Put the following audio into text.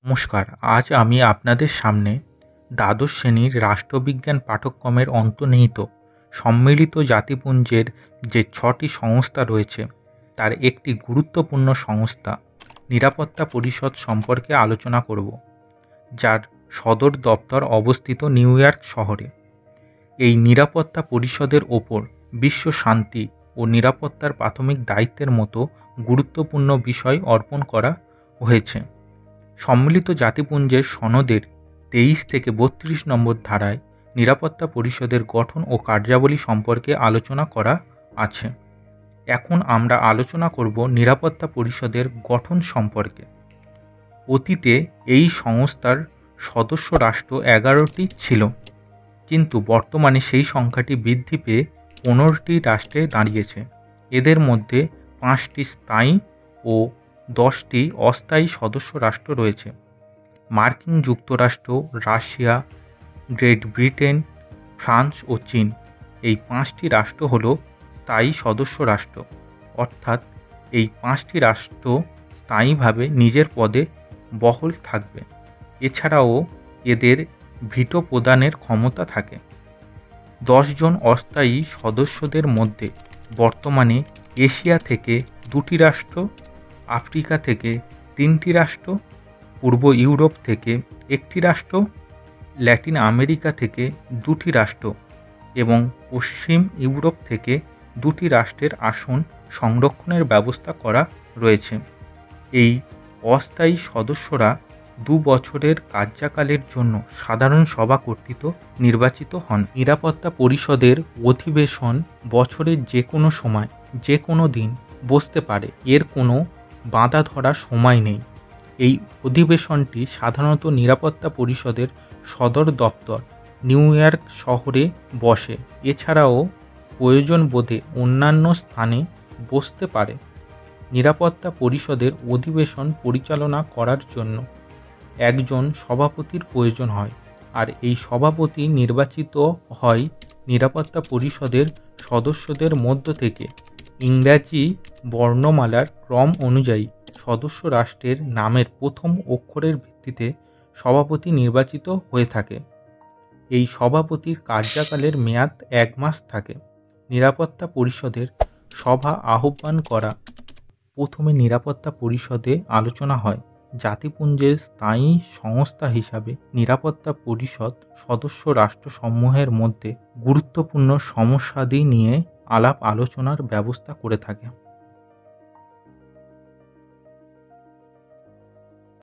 নমস্কার। আজ আমি আপনাদের সামনে দ্বাদশ শ্রেণীর রাষ্ট্রবিজ্ঞান পাঠ্যক্রমের অন্তর্নিহিত সম্মিলিত জাতিপুঞ্জের যে 6টি সংস্থা রয়েছে তার একটি গুরুত্বপূর্ণ সংস্থা নিরাপত্তা পরিষদ সম্পর্কে আলোচনা করব, যার সদর দপ্তর অবস্থিত নিউ ইয়র্ক শহরে। এই নিরাপত্তা পরিষদের ওপর বিশ্ব শান্তি ও নিরাপত্তার প্রাথমিক দায়িত্বের মতো গুরুত্বপূর্ণ বিষয় অর্পণ করা হয়েছে। সম্মিলিত জাতিপুঞ্জের সনদের 23 থেকে 32 নম্বর ধারায় নিরাপত্তা পরিষদের গঠন ও কার্যাবলী সম্পর্কে আলোচনা করা আছে। এখন আমরা আলোচনা করব নিরাপত্তা পরিষদের গঠন সম্পর্কে। অতীতে এই সংস্থার সদস্য রাষ্ট্র 11টি ছিল, কিন্তু বর্তমানে সেই সংখ্যাটি বৃদ্ধি পেয়ে 15টি রাষ্ট্রে দাঁড়িয়েছে। এদের মধ্যে 5টি স্থায়ী ও 10টি অস্থায়ী সদস্য রাষ্ট্র রয়েছে। মার্কিন যুক্তরাষ্ট্র, রাশিয়া, গ্রেট ব্রিটেন, ফ্রান্স ও চীন, এই 5টি রাষ্ট্র হল স্থায়ী সদস্য রাষ্ট্র, অর্থাৎ এই 5টি রাষ্ট্র স্থায়ীভাবে নিজের পদে বহাল থাকবে। এছাড়াও এদের ভিটো প্রদানের ক্ষমতা থাকে। 10 জন অস্থায়ী সদস্যদের মধ্যে বর্তমানে এশিয়া থেকে 2টি রাষ্ট্র, আফ্রিকা থেকে 3টি রাষ্ট্র, পূর্ব ইউরোপ থেকে 1টি রাষ্ট্র, ল্যাটিন আমেরিকা থেকে 2টি রাষ্ট্র এবং পশ্চিম ইউরোপ থেকে 2টি রাষ্ট্রের আসন সংরক্ষণের ব্যবস্থা করা রয়েছে। এই অস্থায়ী সদস্যরা 2 বছরের কার্যকালের জন্য সাধারণ সভা কর্তৃক নির্বাচিত হন। নিরাপত্তা পরিষদের অধিবেশন বছরের যে কোনো সময়, যে কোনো দিন বসতে পারে, এর কোনো বাঁধা ধরার সময় নেই। এই অধিবেশনটি সাধারণত নিরাপত্তা পরিষদের সদর দপ্তর নিউ ইয়র্ক শহরে বসে। এছাড়াও প্রয়োজন বোধে অন্যান্য স্থানে বসতে পারে। নিরাপত্তা পরিষদের অধিবেশন পরিচালনা করার জন্য একজন সভাপতির প্রয়োজন হয়, আর এই সভাপতি নির্বাচিত হয় নিরাপত্তা পরিষদের সদস্যদের মধ্য থেকে। ইংরাজি বর্ণমালার ক্রম অনুযায়ী সদস্য রাষ্ট্রের নামের প্রথম অক্ষরের ভিত্তিতে সভাপতি নির্বাচিত হয়ে থাকে। এই সভাপতির কার্যকালের মেয়াদ 1 মাস থাকে। নিরাপত্তা পরিষদের সভা আহ্বান করা। প্রথমে নিরাপত্তা পরিষদে আলোচনা হয়। জাতিপুঞ্জের স্থায়ী সংস্থা হিসাবে নিরাপত্তা পরিষদ সদস্য রাষ্ট্রসমূহের মধ্যে গুরুত্বপূর্ণ সমস্যাদি নিয়ে আলাপ আলোচনার ব্যবস্থা করে থাকে।